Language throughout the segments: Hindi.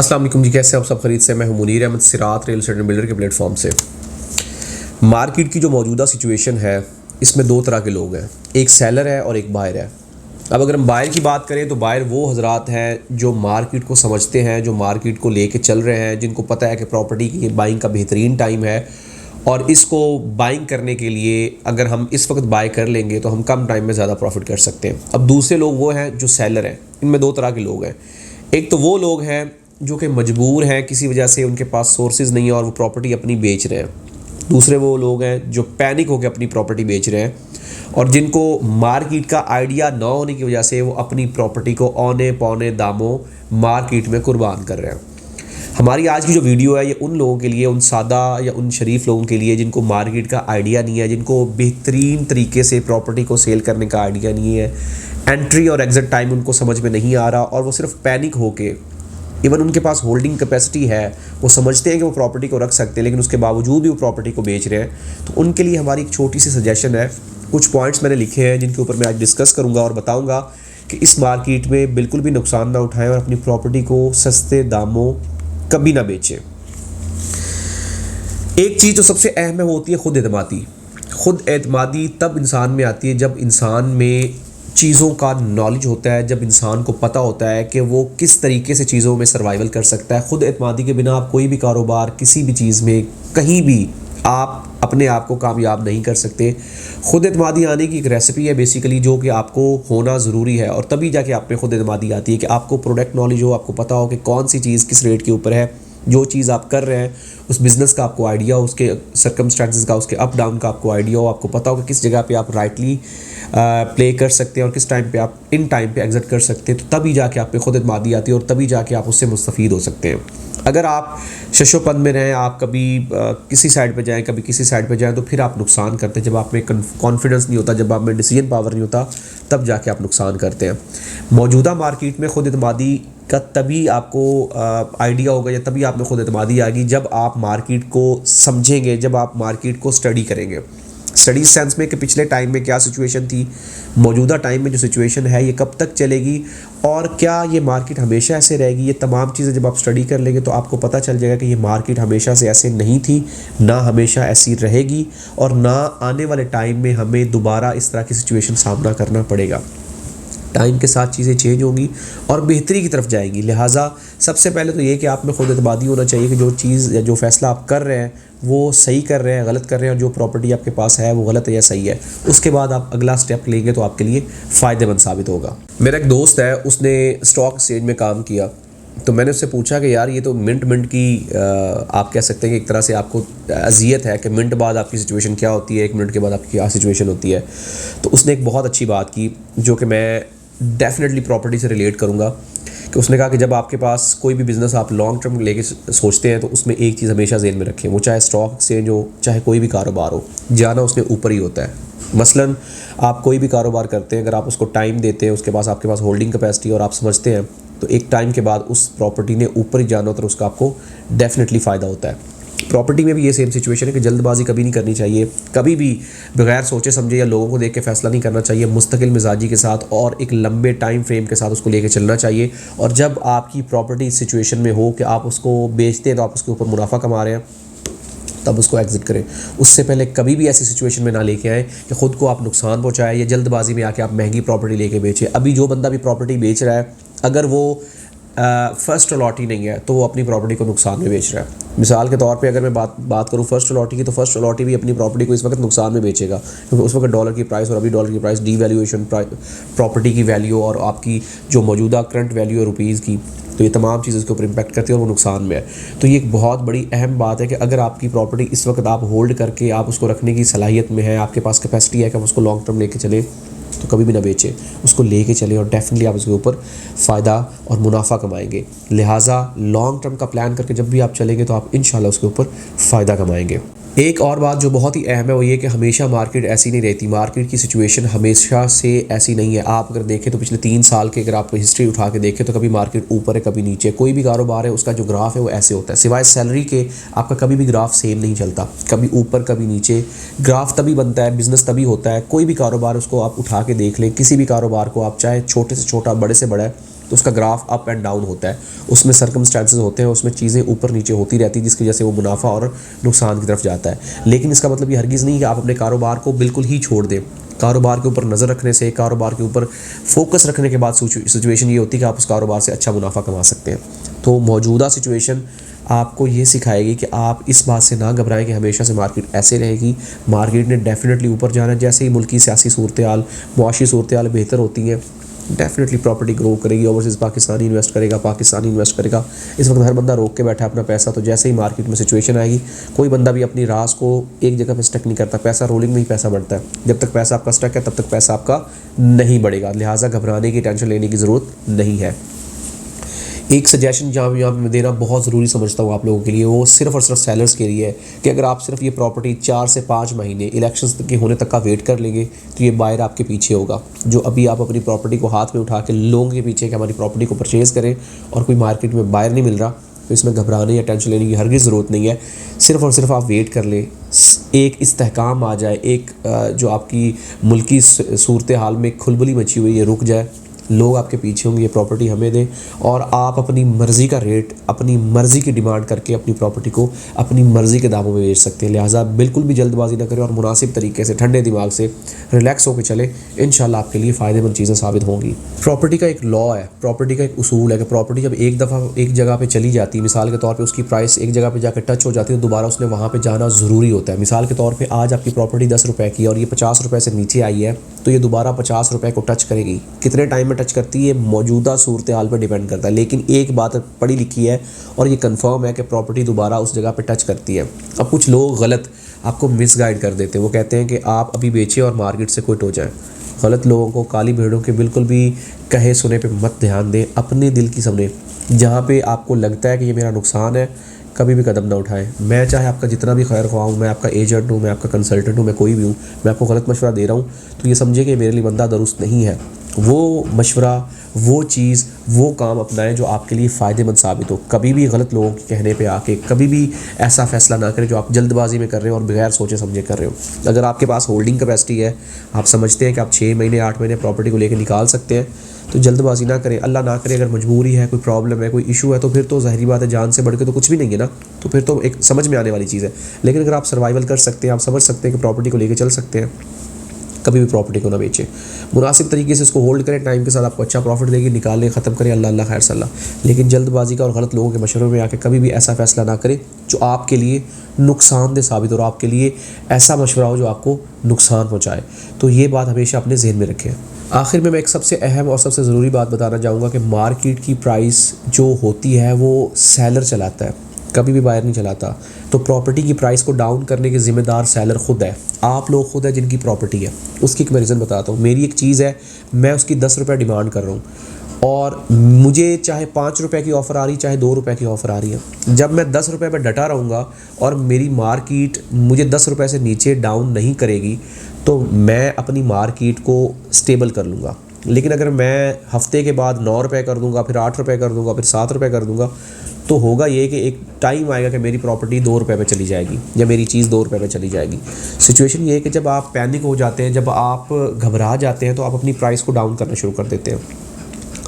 अस्सलाम वालेकुम जी, कैसे आप सब? खरीद से मैं हूं मुनीर अहमद सिरात रियल एस्टेट बिल्डर के प्लेटफॉर्म से। मार्केट की जो मौजूदा सिचुएशन है, इसमें दो तरह के लोग हैं, एक सेलर है और एक बायर है। अब अगर हम बायर की बात करें तो बायर वो हजरात हैं जो मार्केट को समझते हैं, जो मार्केट को लेके चल रहे हैं, जिनको पता है कि प्रॉपर्टी की बाइंग का बेहतरीन टाइम है और इसको बाइंग करने के लिए अगर हम इस वक्त बाय कर लेंगे तो हम कम टाइम में ज़्यादा प्रॉफिट कर सकते हैं। अब दूसरे लोग वो हैं जो सेलर हैं। इनमें दो तरह के लोग हैं। एक तो वो लोग हैं जो कि मजबूर हैं, किसी वजह से उनके पास सोर्सेज नहीं है और वो प्रॉपर्टी अपनी बेच रहे हैं। दूसरे वो लोग हैं जो पैनिक होकर अपनी प्रॉपर्टी बेच रहे हैं और जिनको मार्केट का आइडिया ना होने की वजह से वो अपनी प्रॉपर्टी को औने पौने दामों मार्केट में कुर्बान कर रहे हैं। हमारी आज की जो वीडियो है ये उन लोगों के लिए, उन सादा या उन शरीफ लोगों के लिए जिनको मार्केट का आइडिया नहीं है, जिनको बेहतरीन तरीके से प्रॉपर्टी को सेल करने का आइडिया नहीं है, एंट्री और एग्ज़िट टाइम उनको समझ में नहीं आ रहा और वो सिर्फ पैनिक होके, इवन उनके पास होल्डिंग कैपेसिटी है, वो समझते हैं कि वो प्रॉपर्टी को रख सकते हैं लेकिन उसके बावजूद भी वो प्रॉपर्टी को बेच रहे हैं। तो उनके लिए हमारी एक छोटी सी सजेशन है। कुछ पॉइंट्स मैंने लिखे हैं जिनके ऊपर मैं आज डिस्कस करूंगा और बताऊंगा कि इस मार्केट में बिल्कुल भी नुकसान ना उठाएं और अपनी प्रॉपर्टी को सस्ते दामों कभी ना बेचें। एक चीज़ जो सबसे अहम है वो होती है खुद एतमादी। खुद एतमादी तब इंसान में आती है जब इंसान में चीज़ों का नॉलेज होता है, जब इंसान को पता होता है कि वो किस तरीके से चीज़ों में सर्वाइवल कर सकता है। खुद एतमादी के बिना आप कोई भी कारोबार, किसी भी चीज़ में, कहीं भी आप अपने आप को कामयाब नहीं कर सकते। खुद एतमादी आने की एक रेसिपी है बेसिकली, जो कि आपको होना ज़रूरी है और तभी जाके आप में खुद एतमादी आती है कि आपको प्रोडक्ट नॉलेज हो, आपको पता हो कि कौन सी चीज़ किस रेट के ऊपर है, जो चीज़ आप कर रहे हैं उस बिज़नेस का आपको आइडिया हो, उसके सर्कमस्टेंसेस का, उसके अप डाउन का आपको आइडिया हो, आपको पता हो कि किस जगह पे आप राइटली प्ले कर सकते हैं और किस टाइम पे आप इन टाइम पे एग्जिट कर सकते हैं। तो तभी जाके आप पे खुद एतमादी आती है और तभी जाके आप उससे मुस्तफ़ीद हो सकते हैं। अगर आप शशोपन में रहें, आप कभी किसी साइड पे जाएं, कभी किसी साइड पे जाएं, तो फिर आप नुकसान करते हैं। जब आप में कॉन्फिडेंस नहीं होता, जब आप में डिसीजन पावर नहीं होता, तब जाके आप नुकसान करते हैं। मौजूदा मार्केट में खुद एतमादी का तभी आपको आइडिया होगा या तभी आप में खुद एतमादी आएगी जब आप मार्केट को समझेंगे, जब आप मार्केट को स्टडी करेंगे। स्टडी सेंस में कि पिछले टाइम में क्या सिचुएशन थी, मौजूदा टाइम में जो सिचुएशन है ये कब तक चलेगी और क्या ये मार्केट हमेशा ऐसे रहेगी। ये तमाम चीज़ें जब आप स्टडी कर लेंगे तो आपको पता चल जाएगा कि ये मार्केट हमेशा से ऐसे नहीं थी, ना हमेशा ऐसी रहेगी और ना आने वाले टाइम में हमें दोबारा इस तरह की सिचुएशन सामना करना पड़ेगा। टाइम के साथ चीज़ें चेंज होंगी और बेहतरी की तरफ जाएंगी। लिहाजा सबसे पहले तो ये कि आप में खुद एतमादी होना चाहिए कि जो चीज़ या जो फ़ैसला आप कर रहे हैं वो सही कर रहे हैं, गलत कर रहे हैं, और जो प्रॉपर्टी आपके पास है वो गलत है या सही है। उसके बाद आप अगला स्टेप लेंगे तो आपके लिए फ़ायदेमंद साबित होगा। मेरा एक दोस्त है, उसने स्टॉक एक्सचेंज में काम किया, तो मैंने उससे पूछा कि यार ये तो मिनट की आप कह सकते हैं कि एक तरह से आपको अजियत है कि मिनट बाद आपकी सिचुएशन क्या होती है, 1 मिनट के बाद आपकी क्या सिचुएशन होती है। तो उसने एक बहुत अच्छी बात की जो कि मैं डेफिनेटली प्रॉपर्टी से रिलेट करूँगा कि उसने कहा कि जब आपके पास कोई भी बिज़नेस आप लॉन्ग टर्म लेके सोचते हैं तो उसमें एक चीज़ हमेशा ज़हन में रखें, वो चाहे स्टॉक एक्सचेंज हो, चाहे कोई भी कारोबार हो, जाना उसमें ऊपर ही होता है। मसलन आप कोई भी कारोबार करते हैं, अगर आप उसको टाइम देते हैं, उसके पास आपके पास होल्डिंग कैपेसिटी और आप समझते हैं, तो एक टाइम के बाद उस प्रॉपर्टी ने ऊपर ही जाना होता है, उसका आपको डेफिनेटली फ़ायदा होता है। प्रॉपर्टी में भी ये सेम सिचुएशन है कि जल्दबाजी कभी नहीं करनी चाहिए, कभी भी बगैर सोचे समझे या लोगों को देख के फैसला नहीं करना चाहिए। मुस्तकिल मिजाजी के साथ और एक लंबे टाइम फ्रेम के साथ उसको लेके चलना चाहिए। और जब आपकी प्रॉपर्टी इस सिचुएशन में हो कि आप उसको बेचते हैं तो आप उसके ऊपर मुनाफा कमा रहे हैं, तब उसको एग्जिट करें। उससे पहले कभी भी ऐसी सिचुएशन में ना लेके आए कि ख़ुद को आप नुकसान पहुँचाएं या जल्दबाजी में आके आप महंगी प्रॉपर्टी लेके बेचें। अभी जो बंदा भी प्रॉपर्टी बेच रहा है, अगर वो फर्स्ट अलॉटी नहीं है तो वो अपनी प्रॉपर्टी को नुकसान में बेच रहा है। मिसाल के तौर पे अगर मैं बात करूँ फर्स्ट अलॉटी की, तो फर्स्ट अलॉटी भी अपनी प्रॉपर्टी को इस वक्त नुकसान में बेचेगा क्योंकि उस वक्त डॉलर की प्राइस और अभी डॉलर की प्राइस, डीवैल्यूएशन, प्रॉपर्टी की वैल्यू और आपकी जो मौजूदा करंट वैल्यू है रुपीज़ की, तो ये तमाम चीज़ें उसके ऊपर इम्पैक्ट करती है और वो नुकसान में है। तो ये एक बहुत बड़ी अहम बात है कि अगर आपकी प्रॉपर्टी इस वक्त आप होल्ड करके आप उसको रखने की सलाहियत में है, आपके पास कैपेसिटी है कि आप उसको लॉन्ग टर्म लेके चले, तो कभी भी ना बेचें, उसको लेके चलें और डेफिनेटली आप उसके ऊपर फ़ायदा और मुनाफा कमाएंगे। लिहाजा लॉन्ग टर्म का प्लान करके जब भी आप चलेंगे तो आप इंशाल्लाह उसके ऊपर फ़ायदा कमाएंगे। एक और बात जो बहुत ही अहम है वो ये कि हमेशा मार्केट ऐसी नहीं रहती, मार्केट की सिचुएशन हमेशा से ऐसी नहीं है। आप अगर देखें तो पिछले 3 साल के अगर आप हिस्ट्री उठा के देखें तो कभी मार्केट ऊपर है, कभी नीचे। कोई भी कारोबार है उसका जो ग्राफ है वो ऐसे होता है, सिवाय सैलरी के आपका कभी भी ग्राफ सेम नहीं चलता, कभी ऊपर कभी नीचे। ग्राफ तभी बनता है, बिज़नेस तभी होता है। कोई भी कारोबार उसको आप उठा के देख लें, किसी भी कारोबार को आप चाहे छोटे से छोटा, बड़े से बड़ा है, तो उसका ग्राफ अप एंड डाउन होता है, उसमें सर्कमस्टेंसेस होते हैं, उसमें चीज़ें ऊपर नीचे होती रहती है, जिसकी वजह से वो मुनाफा और नुकसान की तरफ जाता है। लेकिन इसका मतलब ये हरगिज़ नहीं कि आप अपने कारोबार को बिल्कुल ही छोड़ दें। कारोबार के ऊपर नज़र रखने से, कारोबार के ऊपर फोकस रखने के बाद सिचुएशन ये होती है कि आप उस कारोबार से अच्छा मुनाफा कमा सकते हैं। तो मौजूदा सिचुएशन आपको ये सिखाएगी कि आप इस बात से ना घबराएं कि हमेशा से मार्केट ऐसे रहेगी। मार्केट ने डेफिनेटली ऊपर जाना है। जैसे ही मुल्की सियासी सूरत हाल, मुआशी सूरत हाल बेहतर होती हैं, डेफिनेटली प्रॉपर्टी ग्रो करेगी। ओवरसीज़ पाकिस्तानी इन्वेस्ट करेगा, पाकिस्तानी इन्वेस्ट करेगा। इस वक्त हर बंदा रोक के बैठा है अपना पैसा, तो जैसे ही मार्केट में सिचुएशन आएगी, कोई बंदा भी अपनी रास को एक जगह पे स्टक नहीं करता। पैसा रोलिंग में ही पैसा बढ़ता है। जब तक पैसा आपका स्टक है तब तक पैसा आपका नहीं बढ़ेगा। लिहाजा घबराने की, टेंशन लेने की ज़रूरत नहीं है। एक सजेशन जहाँ पे मैं देना बहुत ज़रूरी समझता हूँ आप लोगों के लिए, वो सिर्फ़ और सिर्फ सेलर्स के लिए है कि अगर आप सिर्फ ये प्रॉपर्टी 4 से 5 महीने इलेक्शंस के होने तक का वेट कर लेंगे तो ये बायर आपके पीछे होगा। जो अभी आप अपनी प्रॉपर्टी को हाथ में उठा के लोगों के पीछे कि हमारी प्रॉपर्टी को परचेज़ करें और कोई मार्केट में बायर नहीं मिल रहा, तो इसमें घबराने या टेंशन लेने की हरगिज़ ज़रूरत नहीं है। सिर्फ़ और सिर्फ आप वेट कर लें, एक इस्तेहकाम आ जाए, एक जो आपकी मुल्की सूरत हाल में खुलबली मची हुई है रुक जाए, लोग आपके पीछे होंगे, ये प्रॉपर्टी हमें दें, और आप अपनी मर्ज़ी का रेट, अपनी मर्ज़ी की डिमांड करके अपनी प्रॉपर्टी को अपनी मर्ज़ी के दामों में बेच सकते हैं। लिहाजा बिल्कुल भी जल्दबाजी ना करें और मुनासिब तरीके से, ठंडे दिमाग से, रिलैक्स होकर चले। इंशाल्लाह आपके लिए फ़ायदेमंद चीज़ें साबित होंगी। प्रॉपर्टी का एक लॉ है, प्रॉपर्टी का एक उसूल है कि प्रॉपर्टी जब एक दफ़ा एक जगह पर चली जाती है, मिसाल के तौर पर उसकी प्राइस एक जगह पर जाकर टच हो जाती है, तो दोबारा उसने वहाँ पर जाना ज़रूरी होता है। मिसाल के तौर पर आज आपकी प्रॉपर्टी 10 रुपये की और ये 50 रुपये से नीचे आई है, तो ये दोबारा 50 रुपये को टच करेगी। कितने टाइम में टच करती है मौजूदा सूरत हाल पर डिपेंड करता है, लेकिन एक बात पढ़ी लिखी है और ये कंफर्म है कि प्रॉपर्टी दोबारा उस जगह पे टच करती है। अब कुछ लोग गलत आपको मिसगाइड कर देते हैं, वो कहते हैं कि आप अभी बेचें और मार्केट से क्विट हो जाएं। गलत लोगों को, काली भेड़ों के बिल्कुल भी कहे सुने पे मत ध्यान दें, अपने दिल की सुने। जहाँ पे आपको लगता है कि ये मेरा नुकसान है, कभी भी कदम ना उठाएं। मैं चाहे आपका जितना भी खैर ख्वाह हूँ, मैं आपका एजेंट हूँ, मैं आपका कंसल्टेंट हूँ, मैं कोई भी हूँ, मैं आपको गलत मशवरा दे रहा हूँ तो ये समझे कि मेरे लिए बंदा दुरुस्त नहीं है। वो मशवरा, वो चीज़, वो काम अपनाएं जो आपके लिए फ़ायदेमंद साबित हो। कभी भी गलत लोगों के कहने पे आके कभी भी ऐसा फ़ैसला ना करें जो आप जल्दबाजी में कर रहे हो और बगैर सोचे समझे कर रहे हो। अगर आपके पास होल्डिंग कैपेसिटी है, आप समझते हैं कि आप 6 महीने 8 महीने प्रॉपर्टी को लेकर निकाल सकते हैं, तो जल्दबाजी ना करें। अल्लाह ना करे अगर मजबूरी है, कोई प्रॉब्लम है, कोई इशू है, तो फिर तो ज़ाहिरी बात है, जान से बढ़ के तो कुछ भी नहीं है ना, तो फिर तो एक समझ में आने वाली चीज़ है। लेकिन अगर आप सर्वाइवल कर सकते हैं, आप समझ सकते हैं कि प्रॉपर्टी को लेकर चल सकते हैं, कभी भी प्रॉपर्टी को ना बेचें। मुनासिब तरीके से इसको होल्ड करें, टाइम के साथ आपको अच्छा प्रॉफिट देगी, निकालें, ख़त्म करें, अल्लाह अल्लाह खैर सल्ला। लेकिन जल्दबाजी का और गलत लोगों के मशवरे में आके कभी भी ऐसा फ़ैसला ना करें जो आपके लिए नुकसानदेह साबित हो और आपके लिए ऐसा मशवरा हो जो आपको नुकसान पहुँचाए। तो ये बात हमेशा अपने जहन में रखें। आखिर में मैं एक सबसे अहम और सबसे ज़रूरी बात बताना चाहूँगा कि मार्केट की प्राइस जो होती है वो सेलर चलाता है, कभी भी बायर नहीं चलाता। तो प्रॉपर्टी की प्राइस को डाउन करने के ज़िम्मेदार सेलर ख़ुद है, आप लोग खुद है जिनकी प्रॉपर्टी है। उसकी एक मैं रीज़न बताता हूँ। मेरी एक चीज़ है, मैं उसकी 10 रुपये डिमांड कर रहा हूँ और मुझे चाहे 5 रुपये की ऑफ़र आ रही, चाहे 2 रुपये की ऑफ़र आ रही है। जब मैं 10 रुपये पर डटा रहूँगा और मेरी मार्केट मुझे 10 रुपये से नीचे डाउन नहीं करेगी, तो मैं अपनी मार्केट को स्टेबल कर लूँगा। लेकिन अगर मैं हफ्ते के बाद 9 रुपये कर दूँगा, फिर 8 रुपये कर दूँगा, फिर 7 रुपये कर दूँगा, तो होगा ये कि एक टाइम आएगा कि मेरी प्रॉपर्टी 2 रुपये पे चली जाएगी या मेरी चीज़ 2 रुपये पे चली जाएगी। सिचुएशन ये है कि जब आप पैनिक हो जाते हैं, जब आप घबरा जाते हैं, तो आप अपनी प्राइस को डाउन करना शुरू कर देते हैं।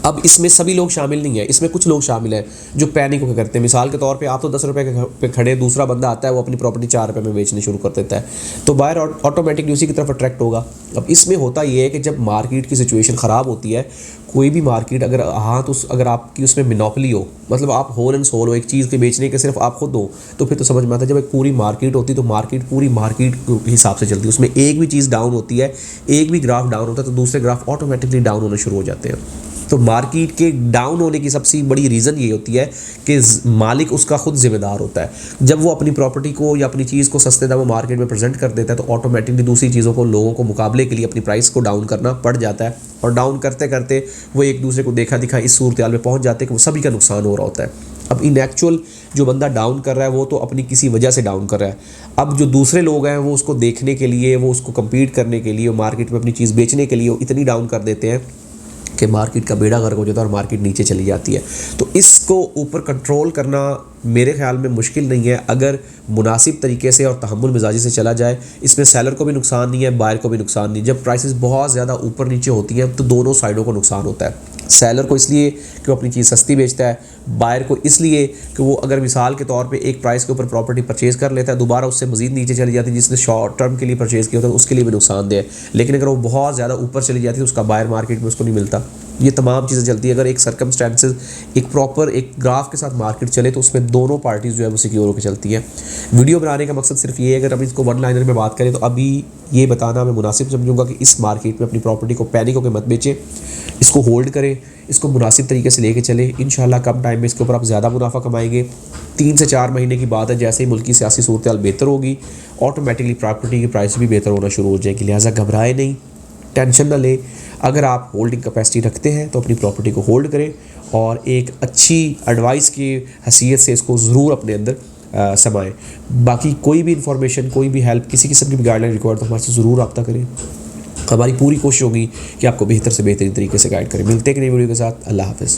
अब इसमें सभी लोग शामिल नहीं है, इसमें कुछ लोग शामिल हैं जो पैनिक होकर करते हैं। मिसाल के तौर पे आप तो 10 रुपये पे खड़े, दूसरा बंदा आता है वो अपनी प्रॉपर्टी 4 रुपये में बेचनी शुरू कर देता है, तो बायर ऑटोमेटिकली उसी की तरफ अट्रैक्ट होगा। अब इसमें होता ये है कि जब मार्केट की सिचुएशन ख़राब होती है, कोई भी मार्केट अगर अगर आपकी उसमें मिनोपली हो, मतलब आप होल एंड सोल हो, एक चीज़ के बेचने के सिर्फ आप खुद हो, तो फिर तो समझ में आता है। जब एक पूरी मार्केट होती है तो मार्केट पूरी मार्केट के हिसाब से चलती है, उसमें एक भी चीज़ डाउन होती है, एक भी ग्राफ डाउन होता है, तो दूसरे ग्राफ ऑटोमेटिकली डाउन होने शुरू हो जाते हैं। तो मार्केट के डाउन होने की सबसे बड़ी रीज़न ये होती है कि मालिक उसका खुद जिम्मेदार होता है। जब वो अपनी प्रॉपर्टी को या अपनी चीज़ को सस्ते दामों मार्केट में प्रेजेंट कर देता है, तो ऑटोमेटिकली दूसरी चीज़ों को, लोगों को मुकाबले के लिए अपनी प्राइस को डाउन करना पड़ जाता है, और डाउन करते करते वो एक दूसरे को देखा दिखा इस सूरत हाल में पहुँच जाते हैं कि वो सभी का नुकसान हो रहा होता है। अब इन एक्चुअल जो बंदा डाउन कर रहा है वो तो अपनी किसी वजह से डाउन कर रहा है। अब जो दूसरे लोग हैं वो उसको देखने के लिए, वो उसको कम्पीट करने के लिए, मार्केट में अपनी चीज़ बेचने के लिए वो इतनी डाउन कर देते हैं कि मार्केट का बेड़ा गर्क हो जाता है और मार्केट नीचे चली जाती है। तो इसको ऊपर कंट्रोल करना मेरे ख्याल में मुश्किल नहीं है, अगर मुनासिब तरीके से और तहम्मुल मिजाजी से चला जाए। इसमें सेलर को भी नुकसान नहीं है, बायर को भी नुकसान नहीं। जब प्राइसेस बहुत ज़्यादा ऊपर नीचे होती हैं तो दोनों साइडों को नुकसान होता है। सेलर को इसलिए कि वो अपनी चीज़ सस्ती बेचता है, बायर को इसलिए कि वो अगर मिसाल के तौर पे एक प्राइस के ऊपर प्रॉपर्टी परचेज़ कर लेता है, दोबारा उससे मज़ीद नीचे चली जाती है, जिसने शॉर्ट टर्म के लिए परचेज़ किया होता है उसके लिए भी नुकसानदेह है। लेकिन अगर वो बहुत ज़्यादा ऊपर चली जाती है तो उसका बायर मार्केट में उसको नहीं मिलता। ये तमाम चीज़ें चलती है। अगर एक सर्कमस्टेंसेस एक प्रॉपर एक ग्राफ के साथ मार्केट चले तो उसमें दोनों पार्टीज़ जो है वो सिक्योर होकर चलती है। वीडियो बनाने का मकसद सिर्फ ये है, अगर हम इसको वन लाइनर में बात करें तो अभी ये बताना मैं मुनासिब समझूंगा कि इस मार्केट में अपनी प्रॉपर्टी को पैनिक होकर मत बेचें, इसको होल्ड करें, इसको मुनासिब तरीके से लेके चलें। इंशाल्लाह कम टाइम में इसके ऊपर आप ज़्यादा मुनाफा कमाएंगे। 3 से 4 महीने की बात है, जैसे ही मुल्की सियासी सूरत हाल बेहतर होगी ऑटोमेटिकली प्रॉपर्टी की प्राइस भी बेहतर होना शुरू हो जाएगी। लिहाजा घबराए नहीं, टेंशन ना लें। अगर आप होल्डिंग कैपेसिटी रखते हैं तो अपनी प्रॉपर्टी को होल्ड करें और एक अच्छी एडवाइस की हैसियत से इसको ज़रूर अपने अंदर समाएं। बाकी कोई भी इंफॉर्मेशन, कोई भी हेल्प, किसी किस्म की भी गाइडलाइन रिक्वायर्ड तो हमारे से ज़रूर रब्ता करें। हमारी पूरी कोशिश होगी कि आपको बेहतर से बेहतरीन तरीके से गाइड करें। मिलते हैं कि नई वीडियो के साथ। अल्लाह हाफ़िज़।